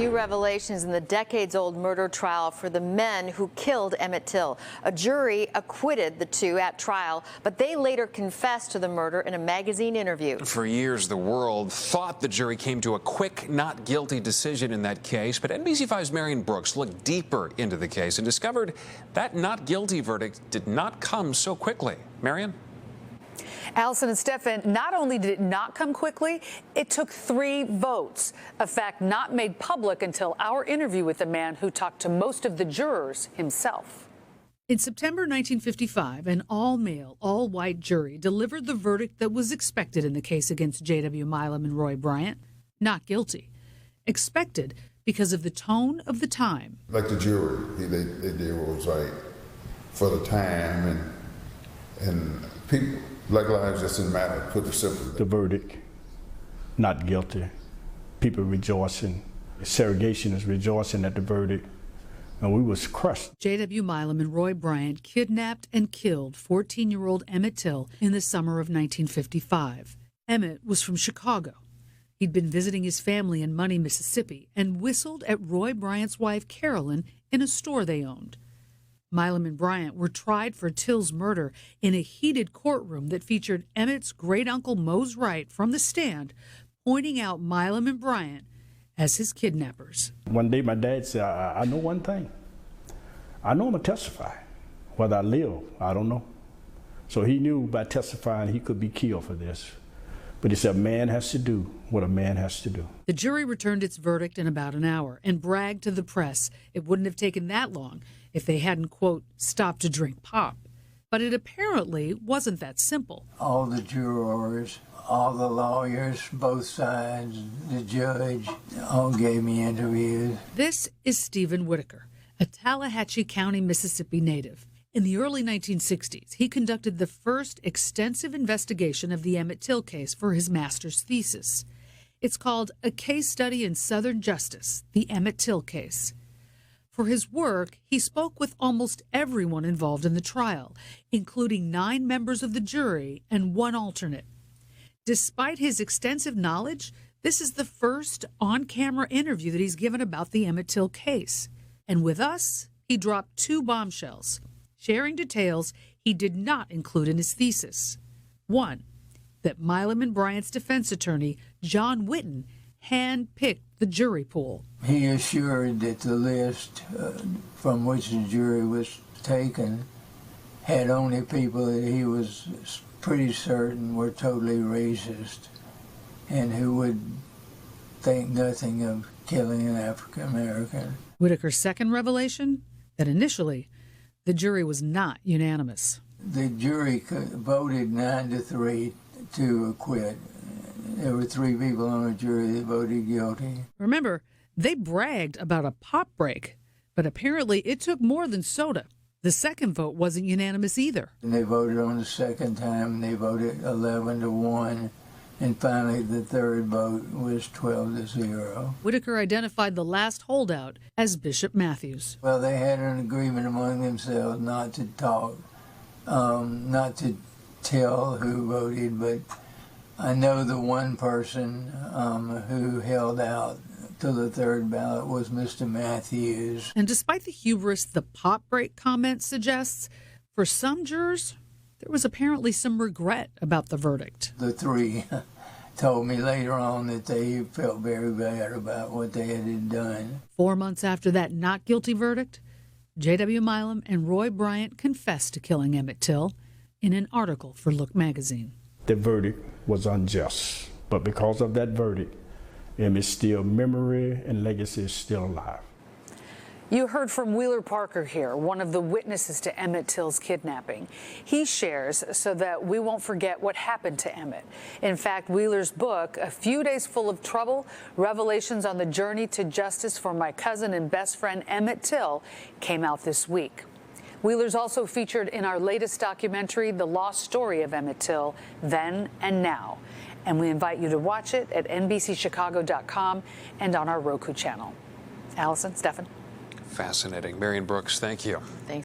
New revelations in the decades-old murder trial for the men who killed Emmett Till. A jury acquitted the two at trial, but they later confessed to the murder in a magazine interview. For years, the world thought the jury came to a quick not guilty decision in that case, but NBC5's Marion Brooks looked deeper into the case and discovered that not guilty verdict did not come so quickly. Marion? Allison and Stefan, not only did it not come quickly, it took 3 votes, a fact not made public until our interview with the man who talked to most of the jurors himself. In September 1955, an all-male, all-white jury delivered the verdict that was expected in the case against J.W. Milam and Roy Bryant, not guilty. Expected because of the tone of the time. Like the jury, they did what was right for the time, and people. Black lives just didn't matter, put it simply. The verdict, not guilty. People rejoicing. Segregation is rejoicing at the verdict, and we was crushed. J.W. Milam and Roy Bryant kidnapped and killed 14-year-old Emmett Till in the summer of 1955. Emmett was from Chicago. He'd been visiting his family in Money, Mississippi, and whistled at Roy Bryant's wife, Carolyn, in a store they owned. Milam and Bryant were tried for Till's murder in a heated courtroom that featured Emmett's great-uncle Mose Wright from the stand, pointing out Milam and Bryant as his kidnappers. One day my dad said, I know one thing. I know I'm going to testify. Whether I live, I don't know. So he knew by testifying he could be killed for this. But he said a man has to do what a man has to do. The jury returned its verdict in about an hour and bragged to the press it wouldn't have taken that long if they hadn't, quote, stopped to drink pop. But it apparently wasn't that simple. All the jurors, all the lawyers, both sides, the judge, all gave me interviews. This is Stephen Whitaker, a Tallahatchie County, Mississippi native. In the early 1960s, he conducted the first extensive investigation of the Emmett Till case for his master's thesis. It's called A Case Study in Southern Justice, the Emmett Till Case. For his work, he spoke with almost everyone involved in the trial, including 9 members of the jury and 1 alternate. Despite his extensive knowledge, this is the first on-camera interview that he's given about the Emmett Till case. And with us, he dropped 2 bombshells, sharing details he did not include in his thesis. One, that Milam and Bryant's defense attorney, John Whitten, hand-picked the jury pool. He assured that the list from which the jury was taken had only people that he was pretty certain were totally racist and who would think nothing of killing an African American. Whitaker's second revelation, that initially the jury was not unanimous. The jury voted 9-3 to acquit. There were 3 people on the jury that voted guilty. Remember, they bragged about a pop break, but apparently it took more than soda. The second vote wasn't unanimous either. And they voted on the second time, and they voted 11-1. And finally, the third vote was 12-0. Whitaker identified the last holdout as Bishop Matthews. Well, they had an agreement among themselves not to talk, not to tell who voted, but I know the one person who held out till the third ballot was Mr. Matthews. And despite the hubris the pop break comment suggests, for some jurors, there was apparently some regret about the verdict. The 3 told me later on that they felt very bad about what they had done. 4 months after that not guilty verdict, J.W. Milam and Roy Bryant confessed to killing Emmett Till in an article for Look magazine. The verdict was unjust, but because of that verdict, Emmett's still memory and legacy is still alive. You heard from Wheeler Parker here, one of the witnesses to Emmett Till's kidnapping. He shares so that we won't forget what happened to Emmett. In fact, Wheeler's book, A Few Days Full of Trouble, Revelations on the Journey to Justice for My Cousin and Best Friend Emmett Till, came out this week. Wheeler's also featured in our latest documentary, The Lost Story of Emmett Till, Then and Now. And we invite you to watch it at NBCChicago.com and on our Roku channel. Allison, Stefan. Fascinating. Marion Brooks, thank you. Thanks.